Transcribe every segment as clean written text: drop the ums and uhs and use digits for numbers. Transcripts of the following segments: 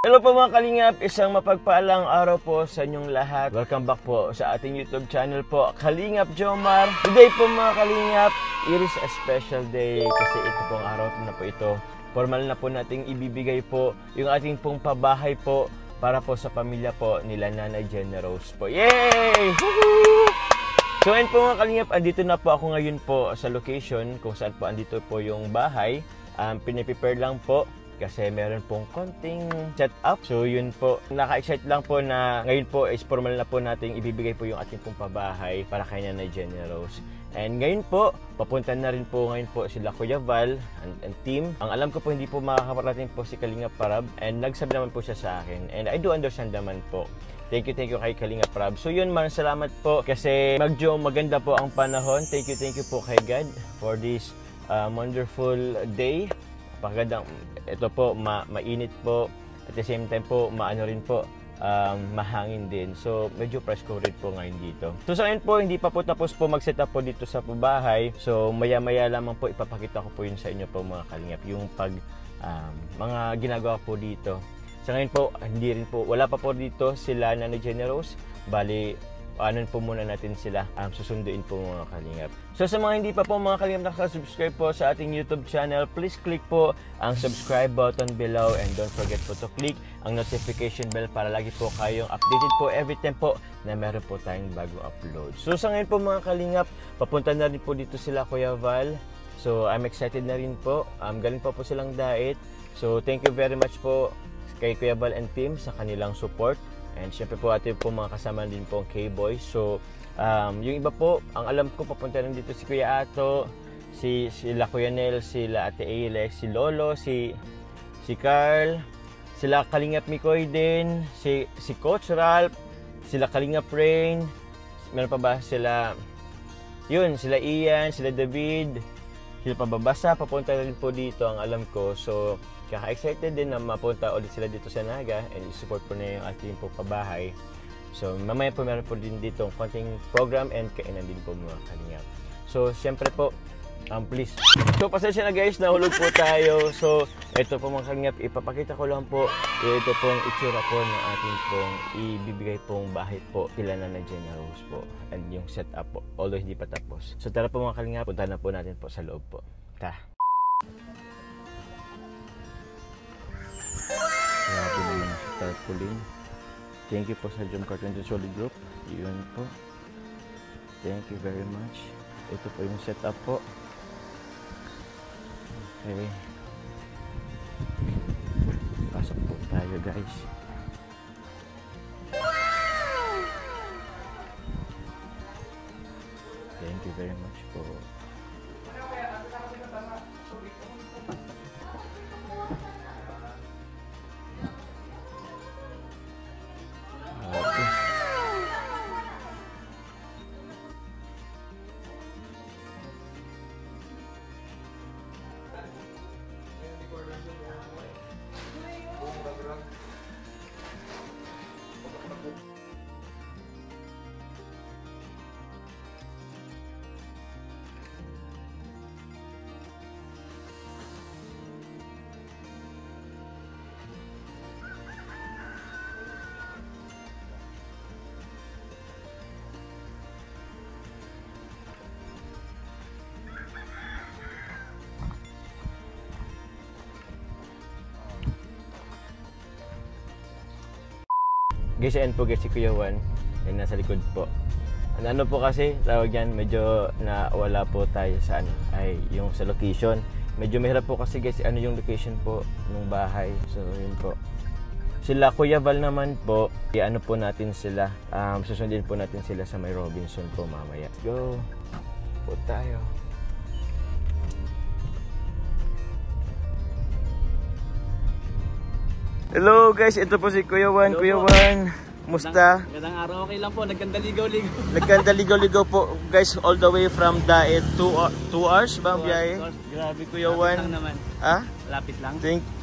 Hello po mga Kalingap, isang mapagpaalang araw po sa inyong lahat. Welcome back po sa ating YouTube channel po, Kalingap Jomar. Today po mga Kalingap, it is a special day kasi ito pong araw na po ito. Formal na po nating ibibigay po yung ating pong pabahay po para po sa pamilya po nila Nanay Jenna Rose po. Yay! Woohoo! So ayun po mga Kalingap, andito na po ako ngayon po sa location kung saan po andito po yung bahay. Piniprepare lang po kasi meron pong konting setup. So yun po, naka-excite lang po na ngayon po is formal na po nating ibibigay po yung ating pong pabahay para kay Nanay Jenna Rose. And ngayon po, papunta na rin po ngayon po sila Kuya Val and team. Ang alam ko po hindi po makakaparating po si Kalingap Prab and nagsabi naman po siya sa akin. And I do understand naman po. Thank you kay Kalingap Prab. So yun, maraming salamat po kasi maganda po ang panahon. Thank you po kay God for this wonderful day. Pagandang ito po, mainit po, at the same time po, maano rin po, mahangin din. So, medyo presko rin po ngayon dito. So, sa ngayon po, hindi pa po tapos po mag-set up po dito sa bahay. So, maya-maya lamang po, ipapakita ko po yun sa inyo po mga Kalingap. Yung mga ginagawa po dito. Sa ngayon po, hindi rin po, wala pa po dito sila Nanay Jenna Rose. Bali, ano po muna natin sila, susunduin po mga Kalingap. So sa mga hindi pa po mga Kalingap nakasubscribe po sa ating YouTube channel, please click po ang subscribe button below and don't forget po to click ang notification bell para lagi po kayong updated po every time po na meron po tayong bagong upload. So sa ngayon po mga Kalingap, papunta na rin po dito sila Kuya Val. So I'm excited na rin po, galing po silang diet. So thank you very much po kay Kuya Val and team sa kanilang support. And syempre po atin po mga kasama din po ang K-Boys. So, yung iba po, ang alam ko papunta rin dito si Kuya Ato, sila Kuya Nel, sila Ate Alex, si Lolo, si Carl, sila Kalingap Mikoy din, si Coach Ralph, sila Kalingap Rain, meron pa ba sila, yun, sila Ian, sila David, sila pababasa, papunta rin po dito ang alam ko. So, kaka-excited din na mapunta ulit sila dito sa Naga and i-support po na yung ating po pabahay. So, mamaya po meron po din dito konting program and kainan din po mga Kalingap. So, syempre po, please. So, pasensya na guys, nahulog po tayo. So, ito po mga Kalingap, ipapakita ko lang po, ito pong itsura po ng ating pong ibibigay pong bahay po kila Nanay Jenna Rose po and yung setup po, although hindi pa tapos. So, tara po mga Kalingap, punta na po natin po sa loob po. Grabe naman sa tarpaulin. Thank you po sa Jom Carpenter Solid Group. Yun po. Thank you very much. Ito po yung setup po. Okay. Pasok po tayo guys. Thank you very much po. Guys, yan po guys si Kuya Juan. Yan nasa likod po. Ano po kasi, tawag yan, medyo nawala po tayo sa yung sa location. Medyo mahirap po kasi guys, yung location po ng bahay. So, yun po. Sila Kuya Val naman po, ano po natin sila, susundin po natin sila sa may Robinson po mamaya. Go! Po tayo. Hello guys, ito po si Kuya Juan. Kuya Juan, musta? Magandang araw, okay lang po. Nagkandaligaw-ligaw. Nagkandaligaw-ligaw po guys, all the way from Daet. 2 hours ba ang biyahe? Grabe Kuya Juan. Lapit lang naman. Ha? Lapit lang.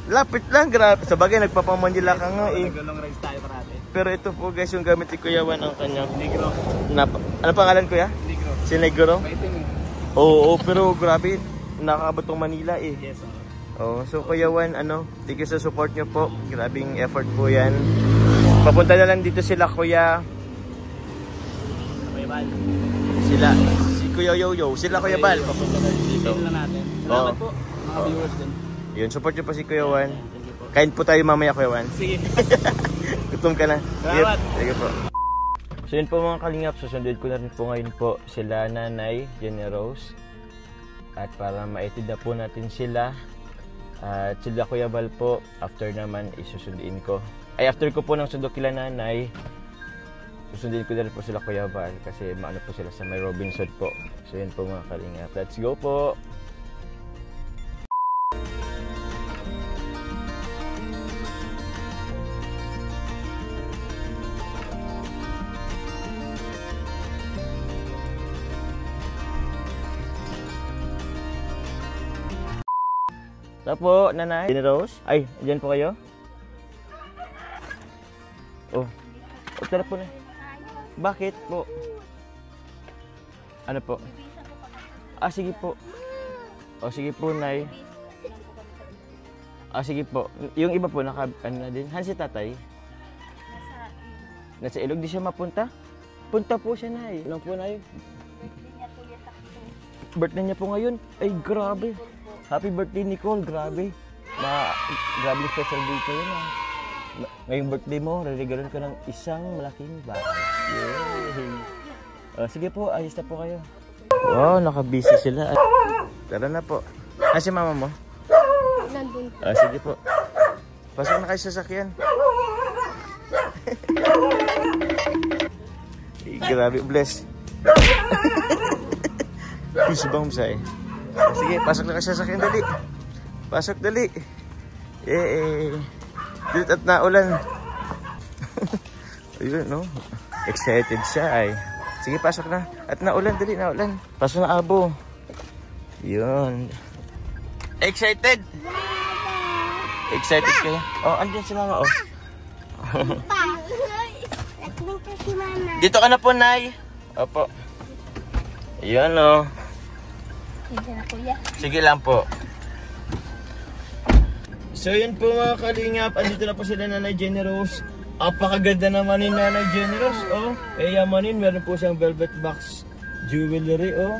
Lapit lang, grabe. Sa bagay, nagpapamanila ka nga eh. Nag-long rides tayo parate. Pero ito po guys, yung gamit ni Kuya Juan ang kanyang Negro. Ano pangalan Kuya? Negro. Si Negro? Maitim eh. Oo, pero grabe. Nakakabot tong Manila eh. Yes, Oh, so Kuya Juan, thank you sa support nyo po. Grabing effort po yan. Papunta na lang dito sila Kuya. Kuya Bal. Si Kuya Yoyo, sila Kuya Bal. Papunta na dito lang natin. Salamat po, mga viewers din. Yun, support nyo po si Kuya Juan. Kain po tayo mamaya Kuya Juan. Sige. Gutom ka na. Salamat. Sige po. So yun po mga kalingap, susundin ko na rin po ngayon po sila Nanay Jenny Rose. At para maitid na po natin sila. At sila Kuya Bal po, after naman isusundin ko. Ay after ko po ng sundo kila Nanay, susundin ko na rin po sila Kuya Bal kasi maano po sila sa may Robinson po. So yun po mga kalingap. Let's go po! Tapo, Nanay. Jenny Rose. Ay, dyan po kayo? Oh. Oh, tara po na. Bakit po? Ano po? Ah, sige po. Oh, sige po, Nay. Ah, sige po. Yung iba po, ano na din? Han si tatay? Nasa ilog. Di siya mapunta? Punta po siya, Nay. Ilang po, Nay? Birthday niya po ngayon. Ay, grabe. Happy birthday, Nicole. Grabe. Grabe special day ko yun, ah. Ngayong birthday mo, re-regalan ko ng isang malaking bahay. Yay! Sige po, ayos na po kayo. Wow, naka-busy sila. Tara na po. Si mama mo? Nandun. Sige po. Pasok na kayo sa sasakyan. Grabe, bless. Peace bombs ay. Sige, pasok na kayo sa sasakyan, dali. Pasok, dali. Dilit at naulan. Ayun, no? Excited siya ay. Sige, pasok na. At naulan, dali, naulan. Pasok na, abo. Yun. Excited? Excited kayo? Oh, andyan si mama, oh. Dito ka na po, Nay. Opo. Yun, oh. Sige lang po. So yun po mga kalingap, andito na po sila Nanay Jenny Rose. Apakaganda naman ni Nanay Jenny Rose, oh. Yamanin, meron po siyang velvet box jewelry, oh.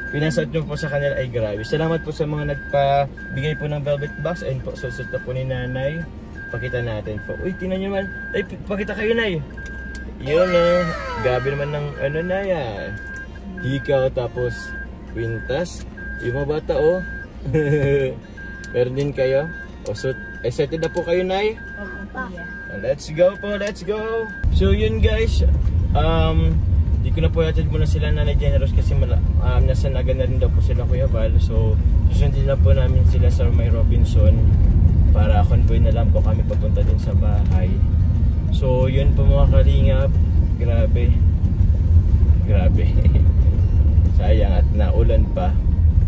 Pinasot nyo po sa kanila, ay grabe. Salamat po sa mga nagpabigay po ng velvet box. Ayun po, susot na po ni Nanay. Pakita natin po. Uy, tinan nyo man. Ay, pakita kayo, Nay. Yun, oh. Gabi naman ng ano na yan. Hikaw tapos kwintas. Yung mga bata, oh. Meron din kayo. O, so, excited na po kayo, Nay? Let's go po, let's go. So yun guys, di ko na po yatid muna sila Nanay Jenny Rose kasi nasa Naga na rin daw po sila Kuya Bal. So susundin na po namin sila sa may Robinson para convoy na lang po kami papunta din sa bahay. So yun po mga kalingap. Grabe. Grabe. Sayang at naulan pa.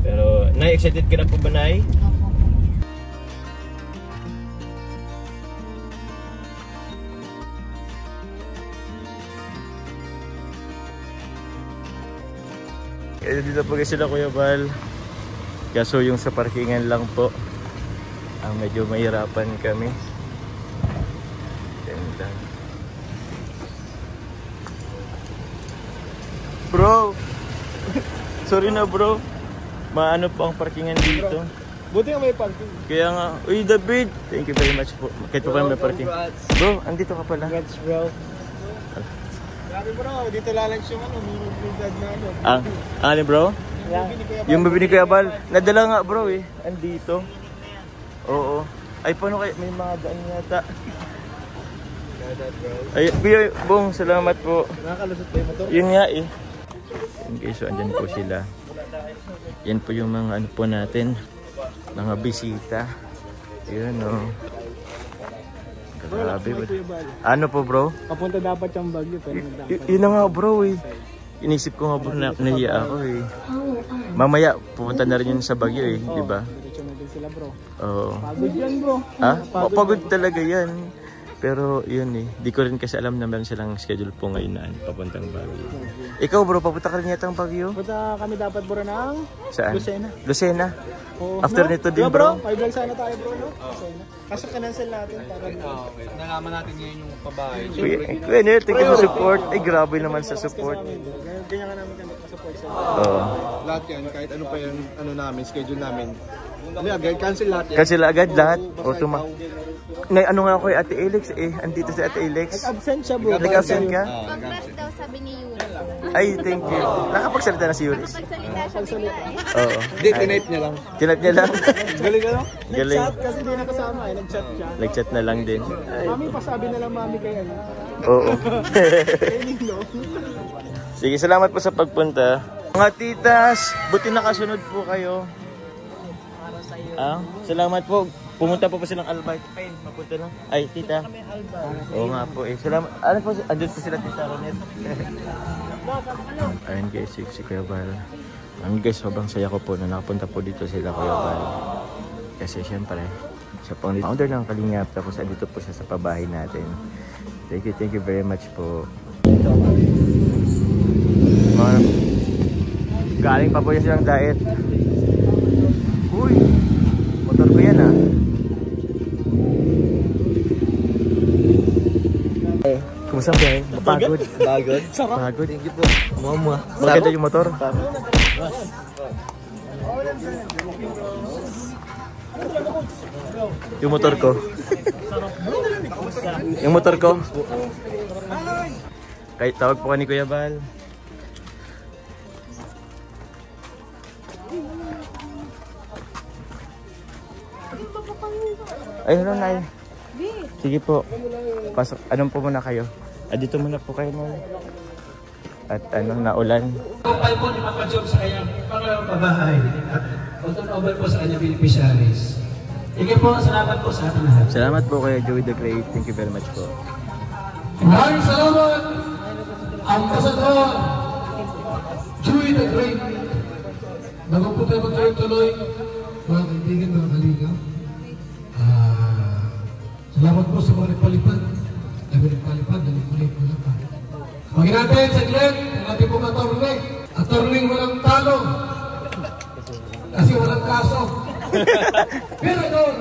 Pero Nay, excited ka na po ba, Nay? Dito po kasi sila Kuya Bal. Kaso yung sa parkingan lang po ang medyo mahirapan kami. Ganda. Bro! Sorry na bro. Maano po ang parkingan dito. Buti nga may parking. Kaya nga, uy David! Thank you very much po. Kahit pa may parking. Bro, andito ka pala. Congrats bro. Grabe bro, dito lalunch yung minibigad na ano. Ano bro? Yung baby ni Kuya Bal. Nadala nga bro eh. Andito. Oo. Ay paano kayo? May mga daan yata. Ay, Kuya Bong, salamat po. Nakakalusot pa yung motor? Yun nga eh. Okay, so andyan po sila. Yan po yung mga ano po natin. Mga bisita. Yun o. Oh. Grabe ba? Ano po bro? Papunta dapat yung Baguio. Yun na nga bro eh. Inisip ko nga bro na nahiya ako eh. Mamaya pupunta na rin yun sa Baguio eh, di ba? Diretso na din sila bro. Oo. Pagod yan bro. Ha? Pagod talaga yan. Pero yun eh, di ko rin kasi alam na meron silang schedule po ngayon na papuntang Baguio. Ikaw bro, papunta ka rin yata ang Baguio? Punta kami dapat bro ng Saan? Lucena. Lucena? Oh, After nito din bro? May vlog sana tayo bro, no? Lucena. Kaso kanansel natin para Nalaman natin ngayon yung pabahay. Kuya Nel, thank you sa support. Ay grabe naman sa support. Ganyan ka namin support sa Oo. Lahat yan, kahit ano pa yung ano namin, schedule namin. Ano agad, cancel lahat yan. Cancel agad lahat. Ngay ano nga ako kay Ate Alex eh. Andito si Ate Alex. Nag-absent siya bro. Nag-absent ka? Congrats daw sabi ni Yuri. Ay, thank you. Nakapagsalita na si Yuris. Nakapagsalita siya bigla eh. Oo. Hindi, tinipe niya lang. Tinat niya lang. Galing ano? Galing. Nag-chat kasi di nakasama eh. Nag-chat siya. Nag-chat na lang din. Mami, pasabi na lang mami kay ano. Oo. Kay Nino. Sige, salamat po sa pagpunta. Mga titas, buti nakasunod po kayo. Salamat po. Pumunta po silang Albert. Ay, mapunta lang. Ay, tita. Oo nga po eh. Salamat. Ano po, andun po sila tita Ronet. Ayun guys, si Kuya Val. Ayun guys, sobrang saya ko po na nakapunta po dito sila Kuya Val. Kasi syempre, siya po ang founder ng Kalingap. Tapos andito po siya sa pabahay natin. Thank you very much po. Galing pa po yan silang diet. Uy, motor ko yan ah. Kumusta ba eh? Pagod. Bagod. Pagod. Thank you po. Mama. Maganda yung motor. Yung motor ko. Yung motor ko. Kahit tawag po ka ni Kuya Val. Ayun na, Nay. Sige po. Pasok. Anong po muna kayo? Dito muna po kayo, Nay. At naulan. Kapay po ni Papa Job sa kanyang pangalawang pabahay at over po sa kanyang beneficiaries. Sige po, salamat po sa ating lahat. Salamat po kay Joey the Great. Thank you very much po. Maraming salamat, Ambassador Joey the Great. Bago po tayo magtuloy-tuloy, mga kaibigan, mga kalingap. Salamat po sa mga nagpalipad. Nagpalipad ko lang pa. Maging natin sa Glenn, ang ating pong attorney. Attorney walang talo. Kasi walang kaso. Pero doon.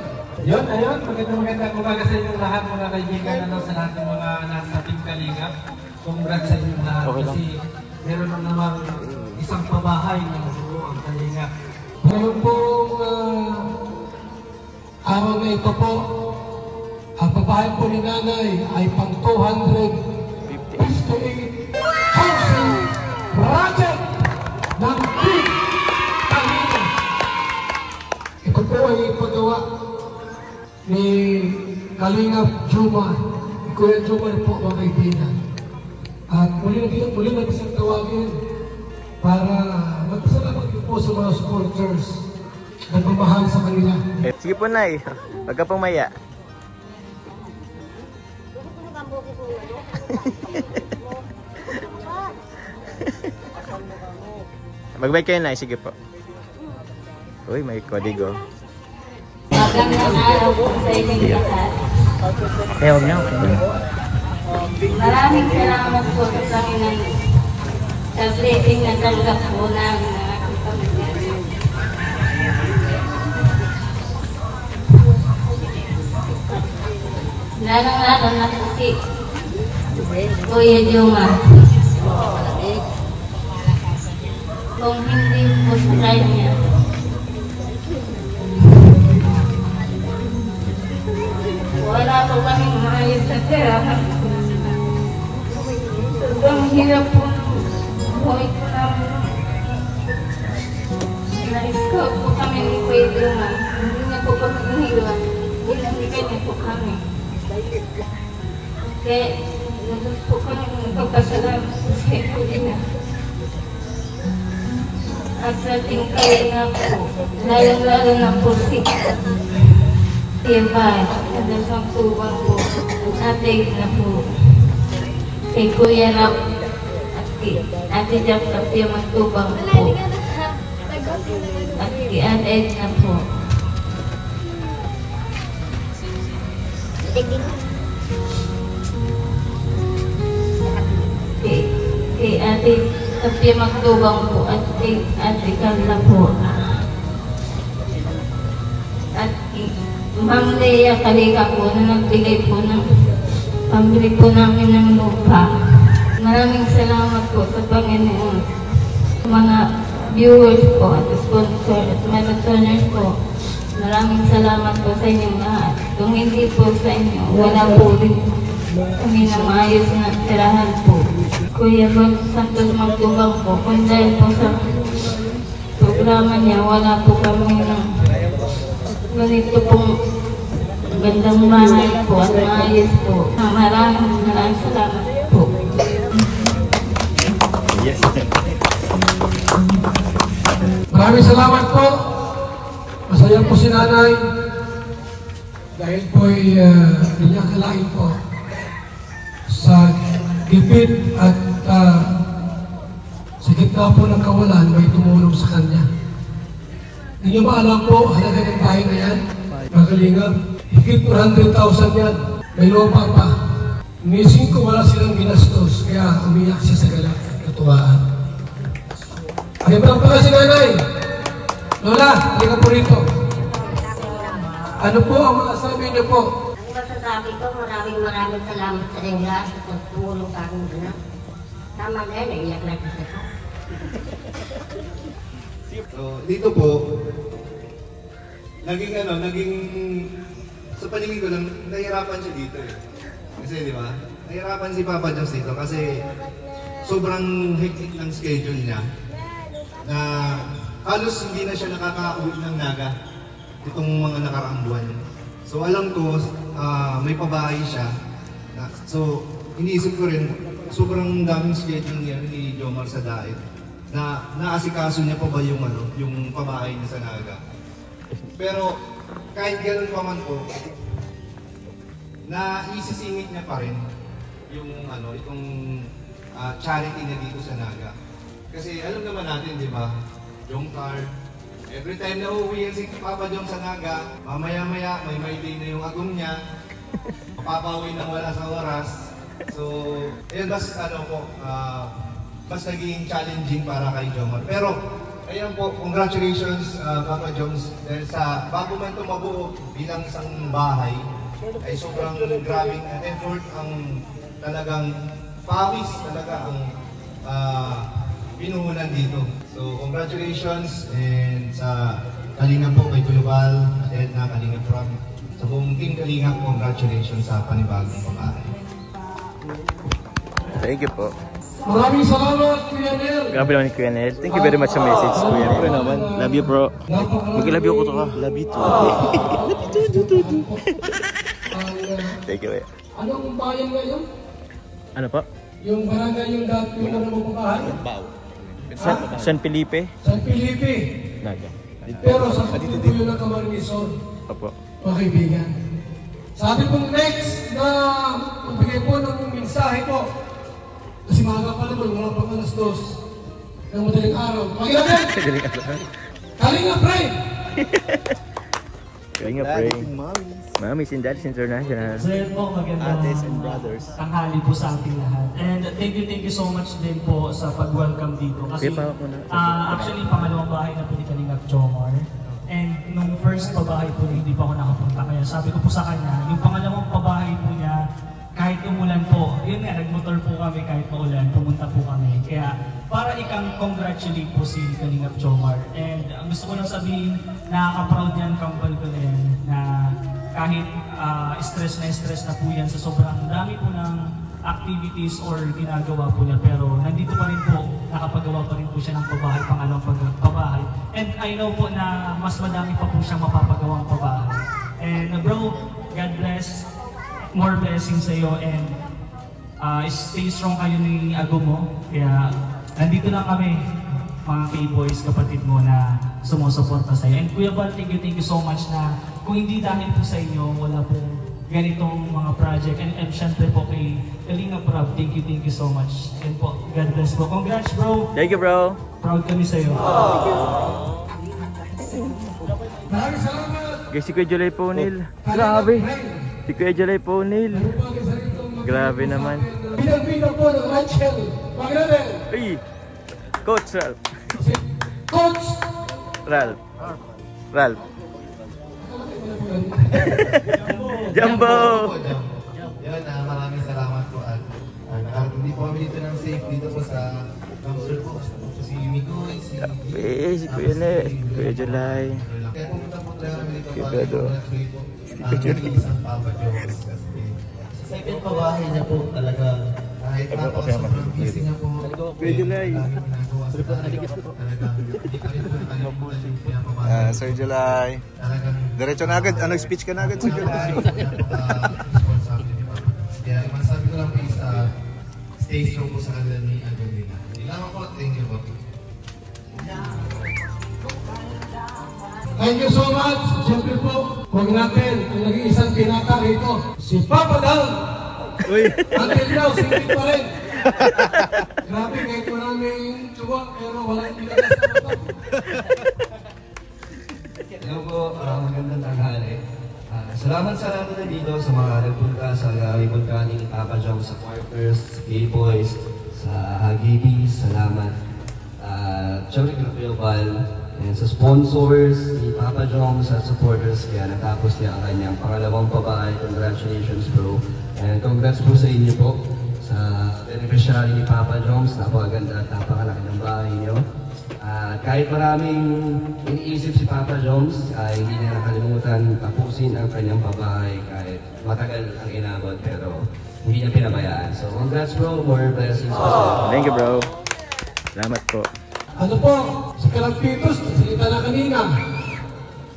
Yun, ayun. Magandang umaga sa inyong lahat, mga kaibigan, sa lahat ng mga nasa Team Kalingap. Congrats sa inyong lahat. Okay lang. Kasi meron na namang isang pabahay na buo ang Kalingap. Ngayon pong araw na ito po, ang pabahay po ni Nanay ay pang 258 housing project ng Team Kalingap. Ito po ay ipagawa ni Kalingap Jumar, Kuya Jumar po, mga kaibigan. At muli na isang tawagin para magpasalamat po sa mga supporters na pamahal sa kanila. Sige po, Nay. Huwag ka pong maya. Magbay kayo, Nay. Sige po. Uy, may kodigo. Magandang araw po sa inyong lahat. Huwag niyo. Maraming salamat po sa Panginoon sa blessing na tanggap po namin ng aking pamilya. Lalong-lalo na po si Kuya Juma. Kung hindi po sa kanya, wala po kaming maayos sa tirahan. Sobrang hirap po ng buhay ko namin. Na-scout po kami ni Kuya Juma. Hindi niya po kami iniwan. Binalikan niya po kami. Kaya nandun po kami magpapasalamat po sa Kuya. At sa ating Kalingap po, lalong-lalo na po si Tibay, at ang tubang po, ating na po, si Kuya Rap, at si Ate Jack na po yung magtubang po, at si Ate Ed na po. kay Ate Tapia Magtubang po at kay Ate Carla po. At Ma'am Lea Kalika po na nagbigay po ng pambili po namin ng lupa. Maraming salamat po sa Panginoon. Mga viewers po at sponsor at marathoners po, maraming salamat po sa inyong lahat. Kung hindi po sa inyo, wala po rin kami na maayos na tirahan po. Kuya Ron Santos Magtubang po, kung dahil po sa programa niya, wala po kami ng ganito pong gandang bahay po at maayos po. Maraming salamat po. Yes. Maraming salamat po. Masaya po si nanay. Dahil po'y hindi niya kalain po sa gipit at sa gitna po ng kawalan may tumulong sa kanya. Hindi niyo ba alam po, halaga ng bahay na yan? Magalingap, higit 400,000 yan. May lupa pa. Nising ko wala silang ginastos, kaya umiyak siya sa galak at katuwaan. Ay, parang pala si nanay. Lola, halika po rito. Ano po ang masasabi niyo po? Ang masasabi ko, maraming salamat sa inyo lahat sa tumulong sa aking anak. Tama na yun, naiyak na kasi ako. So, dito po, naging sa paningin ko lang, nahihirapan siya dito eh. Kasi di ba, nahihirapan si Papa Jones dito kasi sobrang hectic ng schedule niya na halos hindi na siya nakaka-uwi ng Naga itong mga nakaraang buwan. So alam ko, may pabahay siya. So iniisip ko rin, sobrang daming schedule niya ni Jomar sa diet na naasikaso niya pa ba yung pabahay niya sa Naga. Pero kahit gano'n pa man po, na isisingit niya pa rin yung itong charity niya dito sa Naga. Kasi alam naman natin, di ba? Jomcar, every time na uuwi yan si Papa Jom sa Naga, mamaya-maya may day na yung agong niya, papapawi nang wala sa oras. So, ayun, mas naging challenging para kay Jomar. Pero, ayan po, congratulations Papa Jones dahil sa bago man ito mabuo bilang isang bahay ay sobrang grabing effort ang talagang pawis talaga ang pinuhunan dito. So congratulations and sa Kalingap po kay Tulubal at Edna Kalingap from sa buong team Kalingap, congratulations sa panibagong pambahay. Thank you po. Maraming salamat, Kuya Nel. Grabe naman ni Kuya Nel. Thank you very much sa message, Kuya Nel. Naman. Love you, bro. Mag-love you ko to ka. Love you too. Thank you, Kuya. Anong bayan ngayon? Ano pa? Yung barangay yung dati yung nabubukahan? San Felipe? San Felipe. Naga. Pero sa dito yun ang Camarines-Sur. Opo. Mga kaibigan. Sabi pong next na magbigay po ng mensahe po. Kasi maaga pa naman, wala pang alas 2 ng madaling araw. Pakilagay! Kalingap, Pray! Kalingap, Pray. Mamis and Daddies International. So yun po, magandang tanghali po sa ating lahat. And thank you so much din po sa pag-welcome dito. Kasi actually, pangalawang bahay na po ni Kalingap Jomar. And nung first pabahay po niya, hindi pa ako nakapunta. Kaya sabi ko po sa kanya, yung pangalawang pabahay po niya, kahit umulan po, yun nga, nagmotor po kami kahit maulan, pumunta po kami. Kaya para ikang congratulate po si Kalingap Jomar. And ang gusto ko lang sabihin, nakaka-proud yan, kampal ko na yan, na kahit stress na po yan sa sobrang dami po ng activities or ginagawa po niya, pero nandito pa rin po, nakapagawa pa rin po siya ng pabahay, pangalawang pabahay. And I know po na mas madami pa po siyang mapapagawang pabahay. And bro, God bless, more blessings sa iyo, and stay strong kayo ni Ago mo. Kaya nandito lang kami, mga K-boys, kapatid mo na sumusuporta sa iyo. And Kuya Val, thank you so much na kung hindi dahil po sa inyo, wala po ganitong mga project. And syempre po kay Kalingap Rob, thank you so much. And po, God bless po. Congrats, bro! Thank you, bro! Proud kami sa iyo. Maraming salamat! Guys, si Kuya July Ponil. Grabe! Si Kuya July Ponil. Grabe naman. bidang-bida po ng Rachel Magdalene. Uy! Coach Ralph. Si Coach Ralph. Ralph. Jumbo! Yun, maraming salamat po at nakarating din po kami dito ng safe dito po sa dumpster po. Si Mikoy, si Kuya Ne, Kuya July. Kaya pumunta po talaga kami dito Kuya para Bedo. congratulate po isang Papa Jones. Sa second pabahay niya po talaga kahit sobrang busy niya po. Kuya July. Sir July. Diretso na agad. Ano, speech ka na agad, Sir July? Kaya masabi ko lang po is stay strong po sa kanila ni Adelina. Ilang po, thank you po. Thank you so much. Siyempre po, huwag natin ang nag-iisang pinaka rito. Si Papa Dal. Uy! Until now, singit pa rin. Grabe, kahit maraming tsuwa, pero walang ilagas na ito. Hello po, magandang tanghali. Salamat sa lahat na dito sa mga nagpunta sa Ribulkan ni Papa Jones, sa Quarters, K-Boys, sa Hagibis, salamat. Siyempre kina Kuya Val, and sa sponsors ni Papa Jones at supporters, kaya natapos niya ang kanyang pangalawang babae. Congratulations bro. And congrats po sa inyo po, sa beneficiary ni Papa Jones. Napakaganda at napakalaki ng bahay niyo. Kahit maraming iniisip si Papa Jones, hindi niya nakalimutan tapusin ang kanyang babae kahit matagal ang inabot, pero hindi niya pinabayaan. So congrats bro, more blessings. Thank you, bro. Salamat po. Ano po, si Kalampitos, salita na kanina.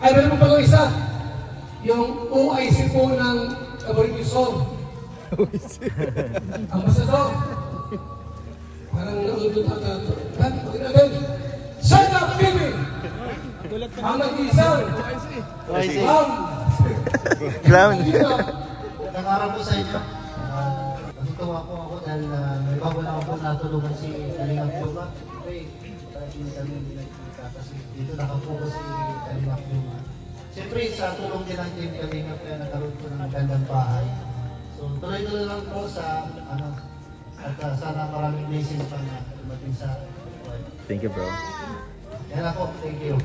Ay, meron po pala isa. Yung OIC po ng Cabaretisor. Ambasador. Parang naulod ata ito. Pagin natin. Shut up, baby! Ang nag-iisang. Clown. Magandang araw po sa inyo. Natutuwa po ako dahil may bago na ako po natulungan si Kalingap Joma. Hindi kami nagkita kasi dito nakapokus si Kalingap Joma. Siyempre sa tulong din ng Team Kalingap kaya nagkaroon po ng magandang bahay. So tuloy-tuloy lang po sa at sana maraming blessings pa na dumating sa Thank you, bro. yan ako, thank you.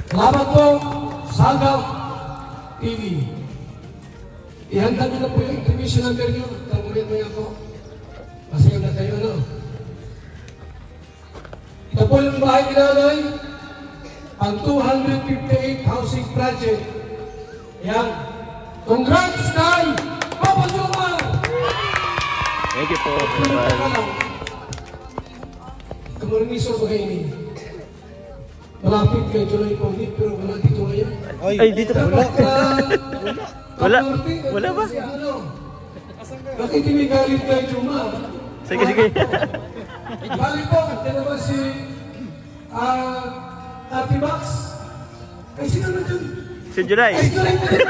Salamat po, Sangam TV. Ihanda nyo na po yung intermission number nyo. Tamurin mo yan po. Kasi na kayo, no? Ito po yung bahay ni Nanay. Ang 258 housing project. Yan. Congrats kay Papa Jomar! Thank you po. Kamurniso ba kayo ini? Malapit kay July Paulit pero wala dito ngayon. Ay, dito pa. Wala. Wala ba? Bakit hindi galit kay Jomar? Sige, sige. Galit po, ito naman si Ate Max. Ay, sino na dyan? Si July. Ay, July pa rin!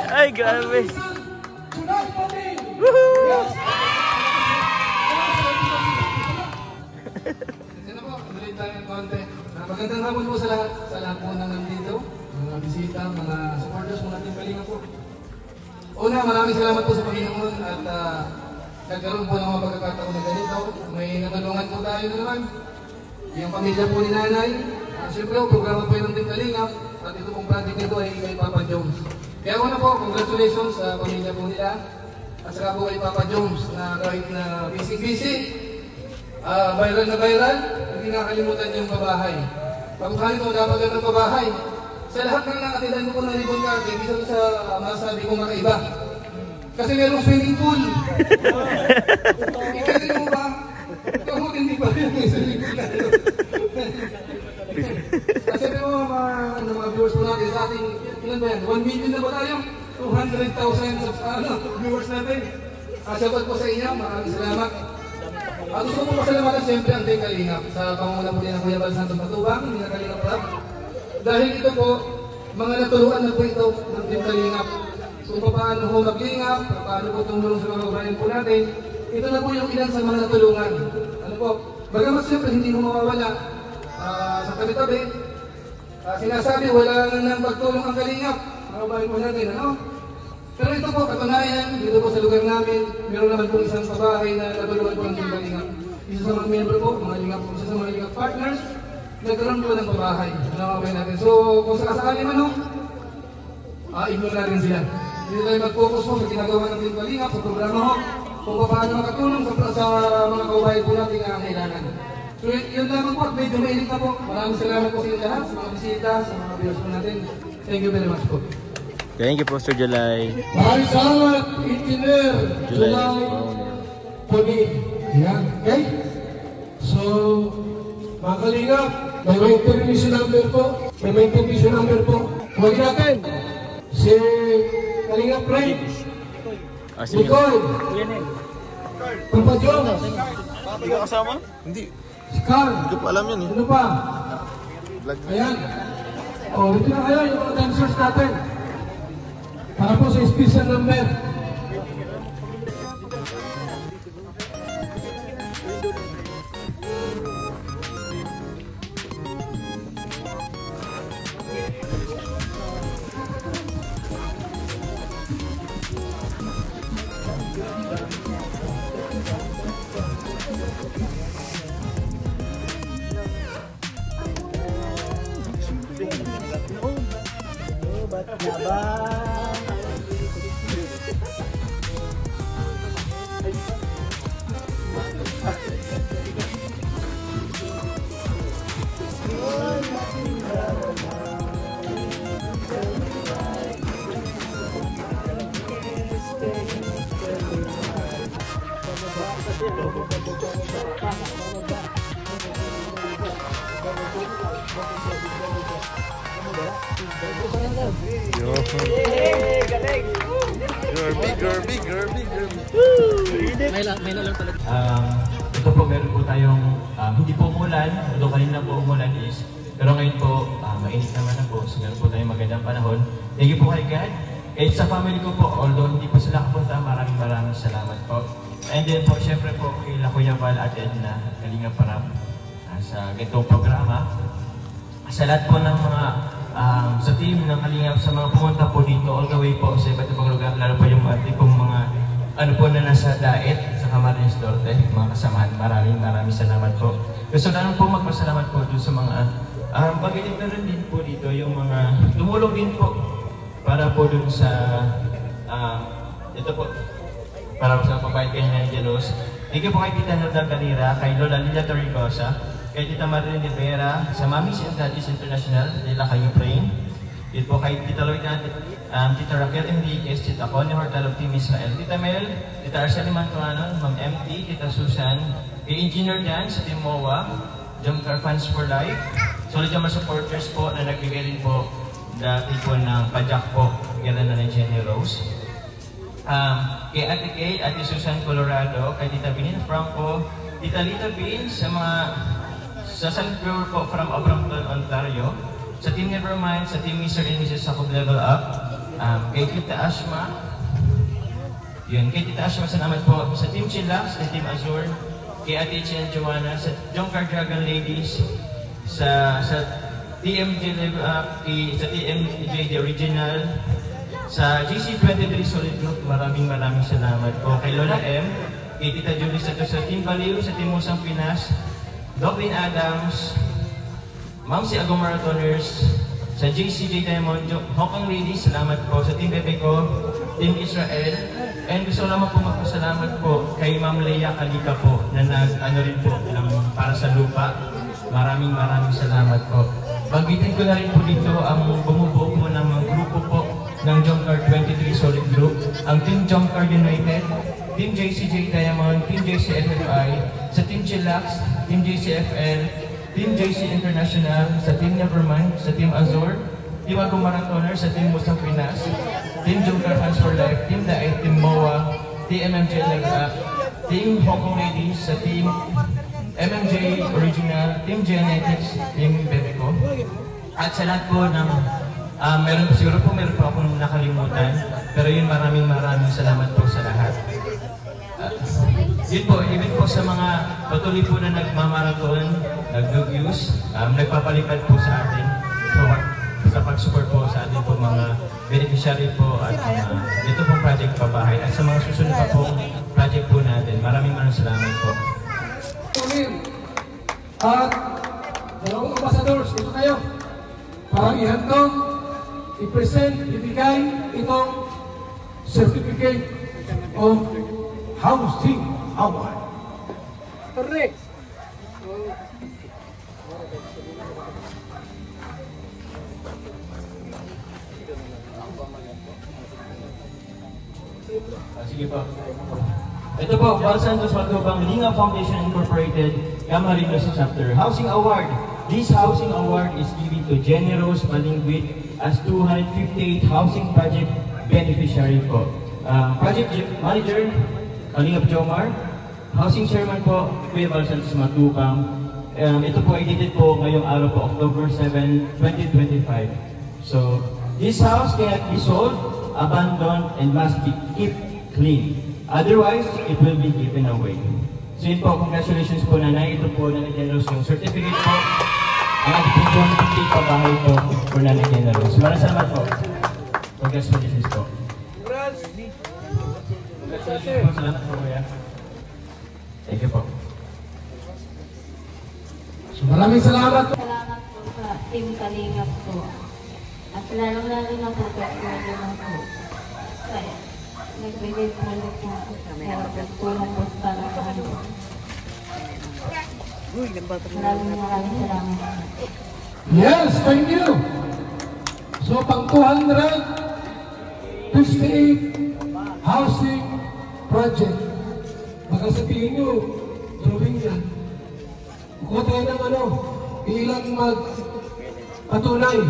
Ay, grabe. July pa rin! Yes! Sino po, tuloy tayo ng konti. Magandang hapon po sa lahat po na nandito. Mga bisita, mga supporters, mga Team Kalinga po. Una, maraming salamat po sa Panginoon at nagkaroon po ng mga pagkakataon na ganito. May natulungan po tayo na naman. Yung pamilya po ni Nanay. Siyempre po, programa po yung Team Kalinga. At ito pong project nito ay kay Papa Jones. Kaya una po, congratulations sa pamilya po nila. At saka po kay Papa Jones na kahit na busy-busy, viral na viral, hindi nakalimutan yung pabahay. Pagkakali ito, napagandang pabahay. Sa lahat ng nakatilan ko ng ribbon cutting, isa sa masabi kong makaiba. Kasi merong swimming pool. Ikali mo ba? Ikaw hindi pa rin yung swimming pool na ito. Kasi mga viewers po natin sa ating, ilan ba yan? 1 million na ba tayo? 200,000 viewers natin. Shoutout po sa inyo, maraming salamat. Gusto ko po pasalamatan siyempre ang Team Kalingap sa pangunguna po din ng Kuya Val Santos Matubang, ng Kalingap Club. Dahil ito po, mga natulungan na po ito ng Team Kalingap. So paano po maglingap, paano po tumulong sa mga kabayan po natin. Ito na po yung ilan sa mga natulungan. Ano po, bagamat siyempre hindi mo mawawala sa tabi-tabi. Sinasabi, wala nang pagtulong ang Kalingap. Mga kabayan po natin, ano? Pero ito po, katunayan, dito po sa lugar namin, meron naman po isang pabahay na natulungan po ng Team Kalingap. Isa sa mga member po, isa sa mga Kalingap partners, nagkaroon po ng pabahay. Nakakabay natin. So, kung sakasakali man ho, ignore natin sila. Dito tayo mag-focus po sa ginagawa ng Team Kalingap, sa programa ho, kung paano makatulong sa mga kababayan po natin na kailangan. So, yun lamang po at medyo mainit na po. Maraming salamat po sa inyo lahat, sa mga bisita, sa mga viewers po natin. Thank you very much po. Thank you po, Sir July. Maraming salamat, Engineer July Pogin. Yan, okay? So, mga Kalingap, may intermission number po. May intermission number po. Huwag natin. Si Kalingap Frank. Nicole. Papa John. Hindi ka kasama? Hindi. Si Carl. Hindi ko alam yan eh. Ano pa? Ayan. O, dito na kayo yung mga dancers natin. Para po sa special number. Ito po meron po tayong hindi po umulan, although kanina po umulan is, pero ngayon po mainit naman na po, so meron po tayong magandang panahon. Thank you po kay God. And sa family ko po, although hindi po sila kapunta, maraming salamat po. And then po, syempre po, kay Kuya Val at Edna, Kalingap Parap, sa ganitong programa. Sa lahat po ng mga sa team ng Kalingap, sa mga pumunta po dito, all the way po sa iba't ibang lugar, lalo po yung ating pong mga po na nasa Daet, sa Camarines Norte, mga kasamahan, maraming salamat po. Gusto na po magpasalamat po doon sa mga pag-inip na rin din po dito, yung mga tumulong din po para po doon sa ito po, para po sa pabayan kayo ng Janos. Thank you po kay Tita Nordal Calira, kay Lola Lila Torricosa, kay Tita Marilyn de Vera, sa Mamis and Daddies International, nila kayo praying. Dito po kay Tita Loida, Tita Raquel Enriquez, Tita Connie Hortal of Team Israel, Tita Mel, Tita Arceli Mantuano, Ma'am MT, Tita Susan, kay Engineer Dan sa Team MOA, Jumcar Fans for Life, solid yung mga supporters po na nagbigay rin po dati po ng pajak po, gano'n na ni Jenny Rose. Kay Ate Kay, Ate Susan Colorado, kay Tita Benin Franco, Tita Lita Bean, sa St. Pure po from Brampton, Ontario, sa Team Nevermind, sa Team Mr. and Mrs. Jacob Level Up, kay Tita Ashma, yun, kay Tita Ashma, salamat po, sa Team Chillax, sa Team Azure, kay Ate Chen Joanna, sa Jungcar Dragon Ladies, sa TMJ Level Up, sa TMJ The Original, sa GC23 Solid Group, maraming salamat po. Kay Lola M, kay Tita Julie sa Team Baliw, sa Team Musang Pinas, Doclin Adams, Ma'am si Agong Marathoners, sa JCJ Diamond, Hong Kong Ladies, salamat po. Sa Team Bebe ko, Team Israel, and gusto naman po magpasalamat po kay Ma'am Leia Kalika po, na rin po para sa lupa. Maraming salamat po. Banggitin ko na rin po dito ang bumubuo po ng mga grupo po ng Jungcar 23 Solid Group, ang Team Jungcar United, Team JCJ Diamond, Team JCFFI, sa Team Chillax, Team JCFL, Team JC International, sa Team Nevermind, sa Team Azure, Team Agong Marathoners, sa Team Musang Pinas, Team Jungcar Fans for Life, Team Daet, Team MOA, Team MMJ Level Up, Team Hong Kong Ladies, sa Team MMJ Original, Team Genetics, Team Bebeco. At sa lahat po ng meron po akong nakalimutan, pero yun maraming salamat po sa lahat. Yun po, even po sa mga patuloy po na nagmamarathon, nag-views, nagpapalipad po sa atin sa pag-support po sa ating po mga beneficiary po at ito pong project pabahay at sa mga susunod pa pong project po natin. Maraming salamat po. At dalawang ambassadors, dito kayo. Para ihandog, i-present, ibigay itong certificate of housing award. Correct. Sige po. Ito po, Val Santos Matubang, Linga Foundation Incorporated, Camarines Chapter. Housing Award. This Housing Award is given to Generous Malinguit as 258 housing project beneficiary po. Project Manager, Kalingap Jomar. Housing Chairman po, Kuya Val Santos Matubang. Ito po ay dated po ngayong araw po, October 7, 2025. So, this house cannot be sold, abandoned, and must be kept clean. Otherwise, it will be given away. So yun po, congratulations po nanay. Ito po Nanay Generous yung certificate po. Ang ating po yung pabahay po for Nanay Generous. Maraming salamat po. Congratulations po. Congratulations po. Salamat po kuya. Thank you po. So maraming salamat po. Salamat po sa Team Kalingap po. At lalong-lalo na po po. Kaya nagbigay po ulit po sa pagtulong po para ano. Maraming salamat. Yes, thank you. So pang 258 housing project. Baka sabihin nyo, drawing yan. Kuha tayo ng ilang patunay.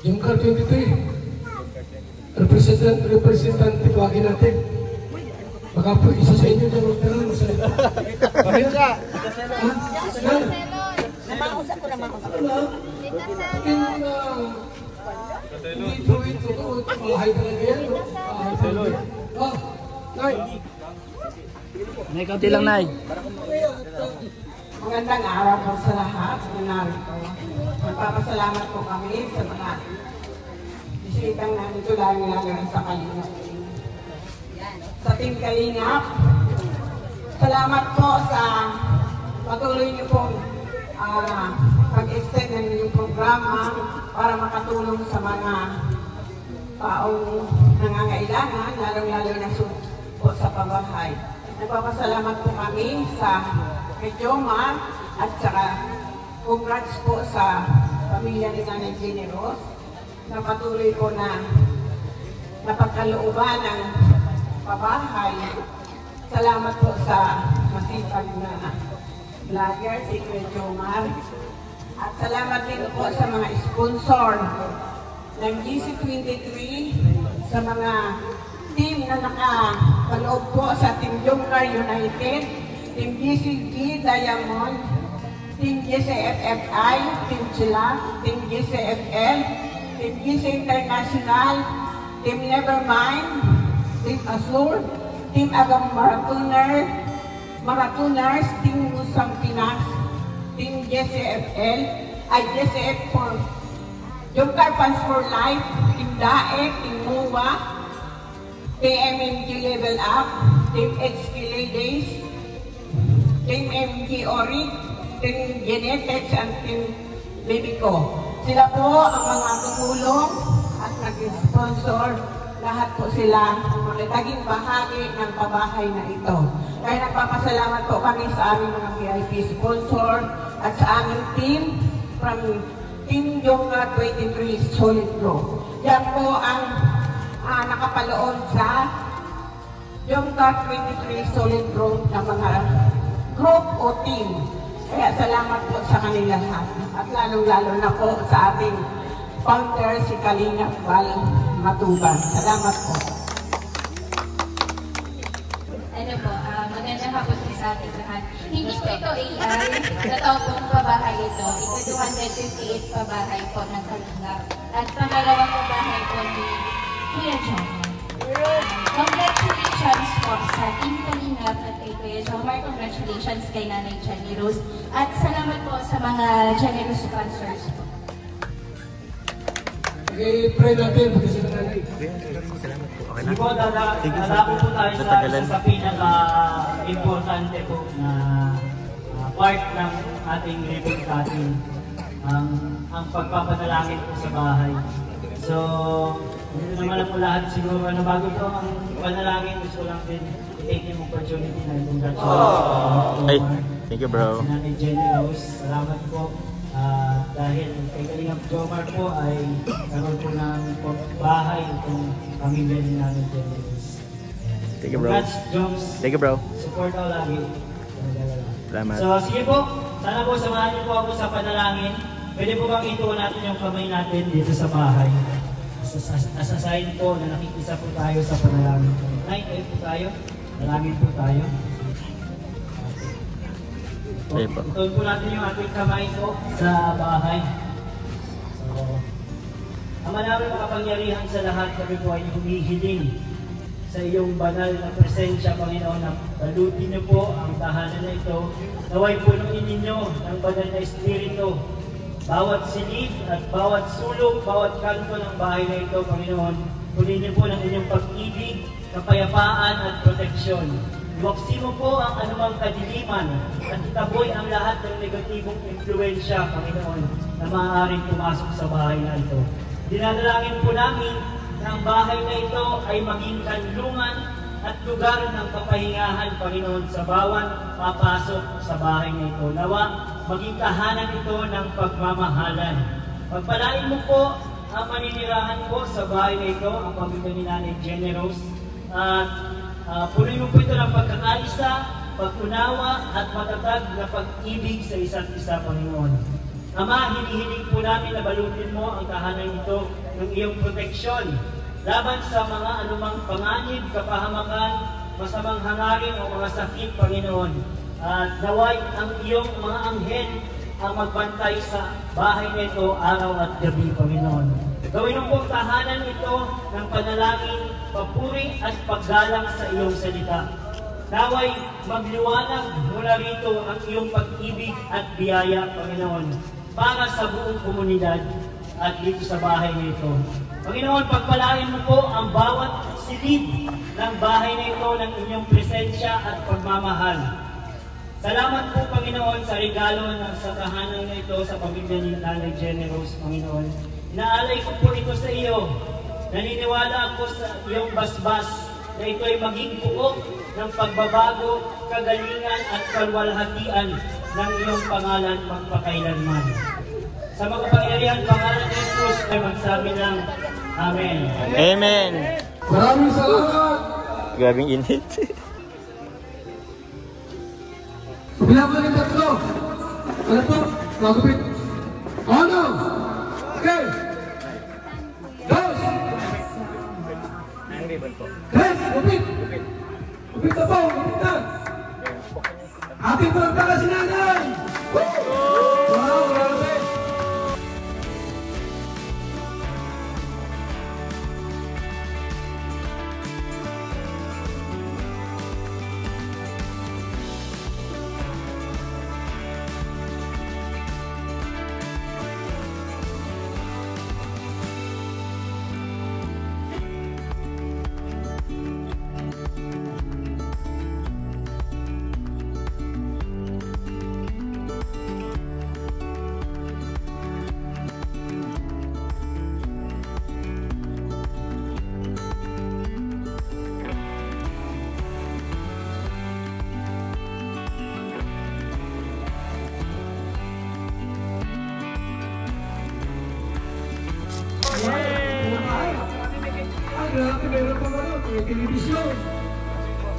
Yung car 23. Representante tawagin natin. Baka po isa sa inyo dyan magtanong. Bakit ka? Namausap ko naman ako. Hindi drawing totoo. Malahay talaga yan. Nay. Nay, kaunti lang, Nay. Magandang araw po sa lahat. Magpapasalamat po kami sa mga bisitang nandito lagi-lagi sa Kalingap. Sa Team Kalingap, salamat po sa patuloy niyo pong pag-extend ng inyong programa para makatulong sa mga taong nangangailangan, lalong-lalo na po sa pabahay. Nagpapasalamat po kami sa Jomar at saka congrats po sa pamilya ni Nanay Generous na patuloy po na napagkalooban ng pabahay. Salamat po sa masipag na vlogger, si Kuya Jomar. At salamat din po sa mga sponsor ng GC23, sa mga team na nakapaloob po sa Team Jomar United, Team GCG Diamond, Team GCFFI, Team Chila, Team GCFL, Team GC International, Team Nevermind, Team Azur, Team Agam Marathoners, Team Musang Pinas, Team GCFL, ay GCF for Jomar Fans for Life, Team DAEC, Team MOA, TMMG Level Up, Team XK Ladies, Team MG Ori, Team Genetics, and Team Babyco. Sila po ang mga tumulong at nag-sponsor. Lahat po sila naging bahagi ng pabahay na ito. Kaya nagpapasalamat po kami sa aming mga VIP sponsor at sa aming team from Team Jomar 23 Solid Group. Yan po ang nakapaloon sa Jomar 23 Solid Group na mga group o team. Kaya salamat po sa kanila lahat. At lalong-lalo na po sa ating founder, si Kalingap Val Matubang. Salamat po. Ano po, magandang hapon po sa ating lahat. Hindi po ito AI, totoo pong pabahay ito. Ito 258 pabahay po ng Kalingap. At pangalawang pabahay po ni Kuya Jomar. Congratulations po sa Team Kalingap at kay Kuya Jomar. Congratulations kay Nanay Generous. At salamat po sa mga generous sponsors po. I-pray natin pati sa nanay. Salamat po. Okay na. Hindi po, dadako po tayo sa pinaka-importante po na part ng ating ribbon cutting, ang pagpapanalangin po sa bahay. So, hindi naman po lahat siguro, bago po ang panalangin, gusto lang din i-take yung opportunity na congratulations. Hey, thank you bro. Nanay Jenny Rose, salamat po. Dahil kay Kalingap Jomar po ay karoon po ng bahay itong pamilya ni Nanay Jenny Rose. Thank you bro. Congrats, Joms. Thank you bro. Support ako lagi. Salamat. So sige po, sana po samahan niyo po ako sa panalangin. Pwede po bang ituon natin yung kamay natin dito sa bahay? As a sign po na nakikisa po tayo sa panalangin. Nay, kayo po tayo. Dalangin po tayo. Ituon po natin yung ating kamay po sa bahay. So, Ama namin makapangyarihan sa lahat, kami po ay humihiling sa iyong banal na presensya, Panginoon, na balutin niyo po ang tahanan na ito. Naway punuin ninyo ng banal na Espiritu bawat silid at bawat sulok, bawat kanto ng bahay na ito, Panginoon. Punin niyo po ng inyong pag-ibig, kapayapaan at proteksyon. Iwaksi mo po ang anumang kadiliman at itaboy ang lahat ng negatibong impluensya, Panginoon, na maaaring pumasok sa bahay na ito. Dinadalangin po namin na ang bahay na ito ay maging kanlungan at lugar ng kapahingahan, Panginoon, sa bawat papasok sa bahay na ito. Nawa, maging tahanan ito ng pagmamahalan. Pagpalain mo po ang maninirahan po sa bahay na ito, ang pamilya ni Nanay Jenny Rose. Punoy mo po ito ng pagkakaisa, pag-unawa at matatag na pag-ibig sa isa't isa, Panginoon. Ama, hinihiling po namin na balutin mo ang tahanan ito ng iyong proteksyon laban sa mga anumang panganib, kapahamakan, masamang hangarin o mga sakit, Panginoon. At naway ang iyong mga anghel ang magbantay sa bahay nito araw at gabi, Panginoon. Gawin mo pong tahanan ito ng panalangin, papuri at paggalang sa iyong salita. Naway magliwanag mula rito ang iyong pag-ibig at biyaya, Panginoon, para sa buong komunidad at dito sa bahay nito. Panginoon, pagpalain mo po ang bawat silid ng bahay na ito ng inyong presensya at pagmamahal. Salamat po, Panginoon, sa regalo sa tahanan na ito sa pamilya ni Nanay Jenny Rose, Panginoon. Inaalay ko po ito sa iyo. Naniniwala ako sa iyong basbas na ito ay maging buok ng pagbabago, kagalingan at kalwalhatian ng iyong pangalan magpakailanman. Sa makapangyarihan pangalan ni Jesus ay magsabi ng Amen. Amen. Maraming salamat. Grabing init. Bilang mo ng tatlo. Ano po? Magupit. Ano? Okay. Dos. Tres. Upit. Upit na po. Upit na. Ating pagpala si Nanay. Wow, grabe. Grabe, meron pa ba ito? May telebisyon.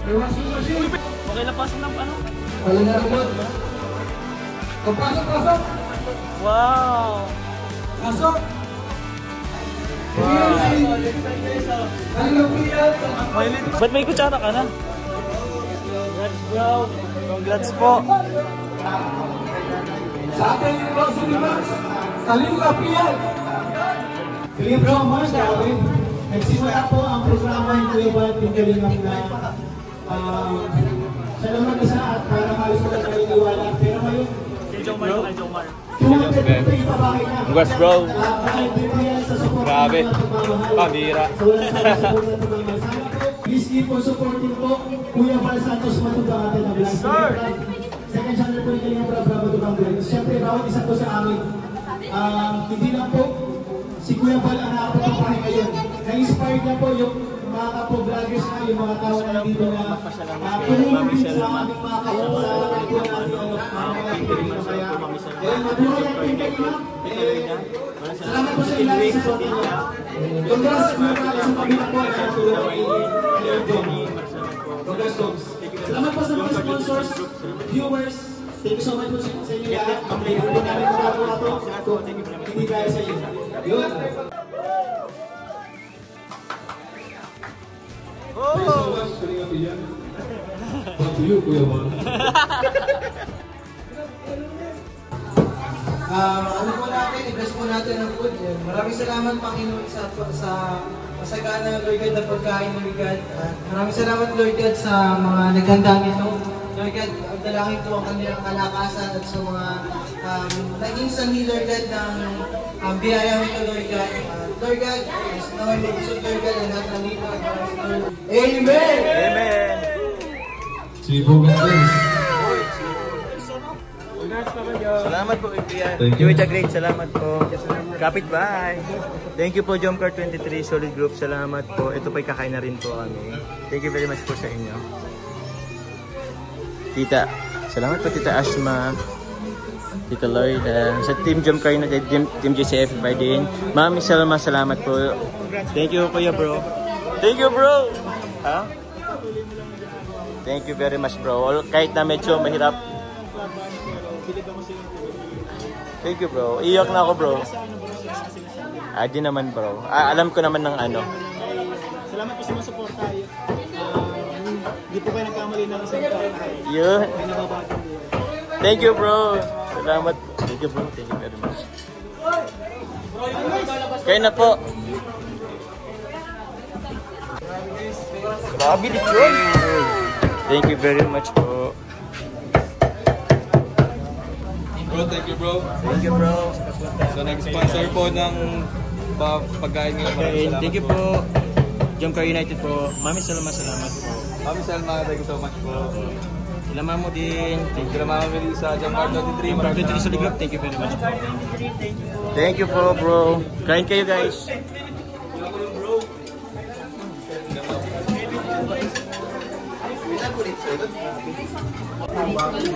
May washing machine. Okay na pasok ng ano? Wala na naman. Pasok, pasok. Wow! Pasok. Ba't may kutsara ka na? Congrats bro! Congrats po! Sa ating Rosary Max, Kalingap yan! Kalingap bro, Mars, gawin. Nagsimula po ang programa yung Kuya yung Kalingap na sa naman isa at para kalis ko na naniniwala. Pero ngayon, Kay Jomar. Congrats bro! Grabe. Pabira. Please keep on supporting po Kuya Val Santos Matubang na vlog. Second channel po ni Kalinga Bravo Matubang vlog. Siyempre, bawat isa po sa amin. Hindi lang po si Kuya Val ang nakapagpapahay ngayon. Na-inspired na po yung mga kapo-vloggers na, yung mga tao na nandito na tumulong din sa aming mga kapo sa kaya mabuhay ang Kalinga. Salamat po sa ilang sa Congrats, Kuya Val, sa pamilya po at sa tulong salamat po sa mga sponsors, viewers. Thank you so much po sa inyo lahat. Hindi namin magagawa ito. Hindi kaya sa inyo. Yun. Thank you so much, Kalinga Pilyan. Back to you, Kuya Val. Ano po natin, i-bless po natin ang food. Maraming salamat Panginoon sa masagana Lord God na pagkain Lord God. Maraming salamat Lord God sa mga naghanda nito. Lord God, ang dalangin ko ang kanilang kalakasan at sa mga naging sanhi Lord God ng biyayang ito Lord God. Lord God, sa naway magsud Lord God ang lahat ng dito. Amen! Amen! Sibugan guys. Salamat po, Ipian. You the Great, salamat po. Kapitbahay. Thank you po, Jomcar 23 Solid Group. Salamat po. Ito po'y kakain na rin po kami. Thank you very much po sa inyo. Tita, salamat po, Tita Ashma. Tita Lloyd. Sa Team Jomcar na Team JCF pa din. Mami Salma, salamat po. Thank you, Kuya Bro. Thank you, bro. Ha? Thank you very much, bro. Kahit na medyo mahirap. Thank you, bro. Iyak na ako, bro. Di naman, bro. Alam ko naman ng ano. Salamat po sa mga suporta. Hindi po kayo nagkamali ng isang tayo. Yun. Thank you, bro. Salamat. Thank you, bro. Thank you very much. Kayo na po. Grabe dito. Thank you very much po. Bro, thank you bro. Thank you bro. So nag-sponsor po ng pagkain ngayon. Thank you po. Jomcar United po. Mami Salma, salamat po. Mami Salma, thank you so much po. Sila mamo din. Thank you Mama Melissa, Jomcar 23. Jomcar 23 Solid Group. Thank you very much. Thank you po bro. Kain kayo guys.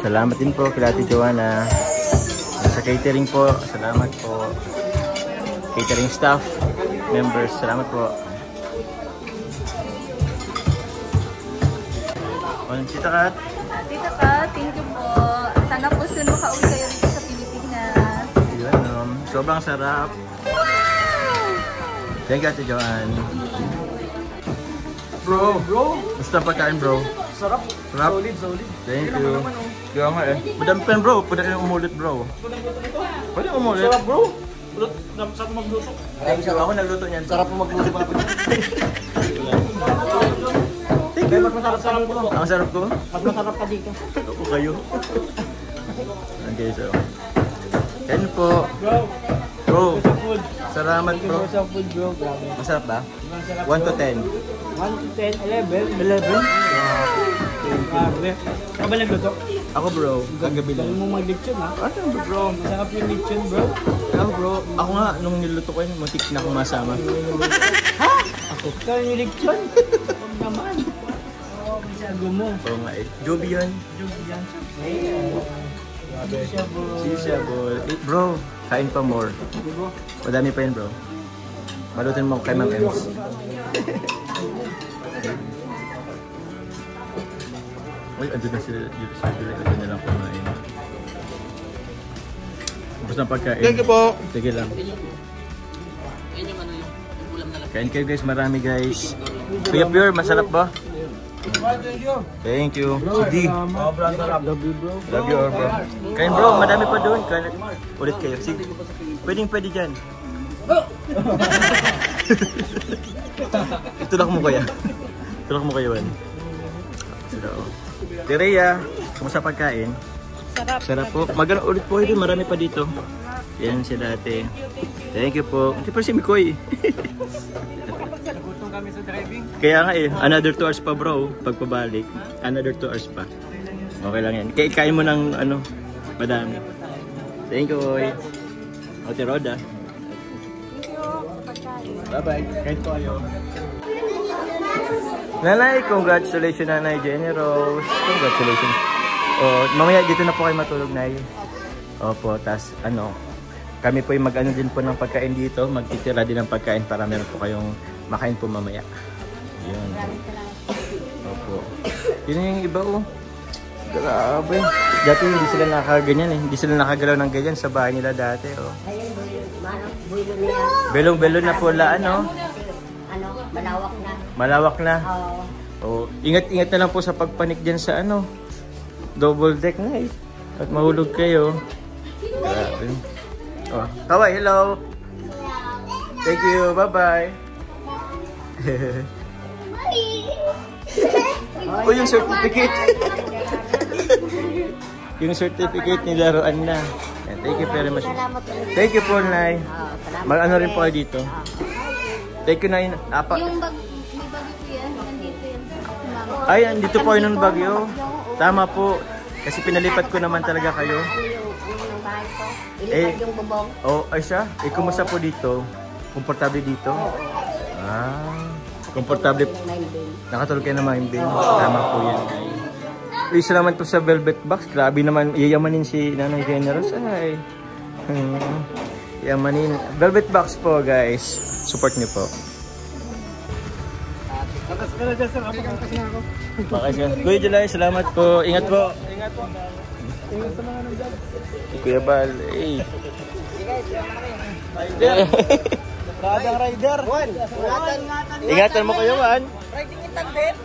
Salamat din po kay Ate Joanna. Sa catering po, salamat po. Catering staff, members, salamat po. Tita Kat. Tita Kat, thank you po. Sana po soon makauwi kayo rito sa Pilipinas. Yun, sobrang sarap. Thank you Ate Joanne. Bro, basta pagkain bro. Sarap. Solid. Thank you. Kaya nga eh. Madami pa bro, pwede rin umulit bro. Pwede umulit. Sarap bro. Sarap magluto. Ako nagluto niyan. Sarap po magluto pa. Thank you. Mas masarap po. Ang sarap ko? Mas masarap ka dito. Ako kayo. Okay, so. Yan po. Bro. Salamat bro. Masarap ba? 1 to 10. 1 to 10, 11. 11? Grabe. Ako ba nagluto? Ako bro, kagabi lang. Galing mo mag-lechon ha? Ano bro? Masarap yung lechon bro. Ako bro, ako nga nung niluto ko yun, muntik na akong masama. Ha? Ako? Ikaw yung lechon? Huwag naman. Oo, masyado mo. Oo nga eh. Joby yan. Joby yan. Sishabol. Bro, kain pa more. Madami pa yun bro. Malutin mo kay Ma'am Ems. Uy, andun na sila. Andun na lang kumain. Tapos na pagkain. Thank you po. Sige lang. Kain kayo guys, marami guys. Kuya Pure, masarap ba? Thank you. Sige. Love you bro. Love you bro. Kain bro, madami pa doon. Ulit kayo. Sige. Pwede dyan. Tulak mo kuya. Tulak mo kayo. Tereya, kumusta pagkain? Sarap. Sarap po. Magano ulit po ito, marami pa dito. Yan si dati. Thank you po. Hindi pa si Mikoy. Nagutom kami sa driving. Kaya nga eh, another 2 hours pa bro, pagpabalik. Another 2 hours pa. Okay lang yan. Kain mo ng ano, madami. Thank you, Oy. Ate Roda. Bye-bye. Kain po kayo. Nanay, congratulations Nanay Jenny Rose. Congratulations. Oh, mamaya dito na po kayo matulog, Nay. Opo, tas ano, kami po yung mag-ano din po ng pagkain dito. Magtitira din ng pagkain para meron po kayong makain po mamaya. Yun. Opo. Yun yung iba oh. Grabe. Dati hindi sila nakaganyan eh. Hindi sila nakagalaw ng ganyan sa bahay nila dati oh. Belong-belong na po la ano. Ano, malawak na. Malawak na. Oh, ingat-ingat na lang po sa pagpanik diyan sa ano. Double deck na eh. At mahulog kayo. Grabe. Oh, Kawai, hello. Thank you. Bye-bye. Oh, yung certificate. Yung certificate nilaruan na. Thank you very much. Thank you po, Nay. Mag-ano rin po kayo dito. Thank you, Nay. Apa. Yung bagyo yan, nandito yan. Ay, andito po yun ng bagyo. Tama po. Kasi pinalipat ko naman talaga kayo. Ilipad yung bubong. Oh, ay siya. Eh, kumusta po dito? Komportable dito? Ah, komportable. Nakatulog kayo na maimbing. Tama po yan. Isa naman po sa velvet box. Grabe naman. Iyamanin si Nanay Generous. Ay. Iyamanin. Velvet box po, guys. Support niyo po. Kuya Julay, salamat po. Ingat po. Ingat po. Ingat sa mga nandiyan. Kuya Bal. Radang rider. Ingatan mo kayo, Juan. Riding in tandem.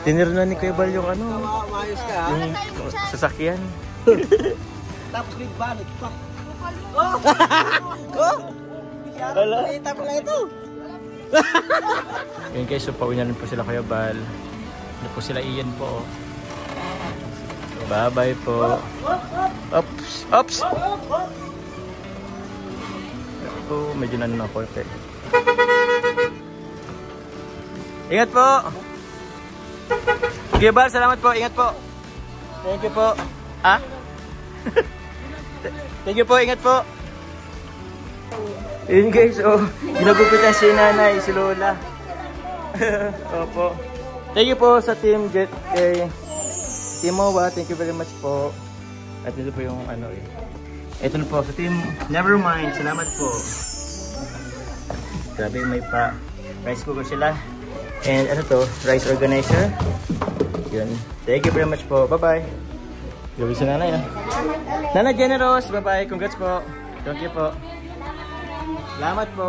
Tinirna ni Kuya Bal yung ano. Maayos ka ha? Yung sasakyan. Tapos big balik pa. Oh! Oh! Wala. Tapos na ito. Ngayon guys, so pauwi na rin po sila Kuya Bal. Ano po sila Ian po. Bye bye po. Oops! Oops! Po, medyo na naman ako. Ingat po! Kuya Bal, salamat po. Ingat po. Thank you po. Ah? Thank you po. Ingat po. Yun guys, oh. Ginagupitan si Nanay, si Lola. Opo. Thank you po sa Team Jet kay Team Mowa. Thank you very much po. At ito po yung ano eh. Ito na po sa Team Nevermind. Salamat po. Grabe, may pa rice cooker sila. And ano to, rice organizer. Yun. Thank you very much po. Bye-bye. Gawin si Nanay na. Nanay Generous. Bye-bye. Congrats po. Thank you po. Salamat po.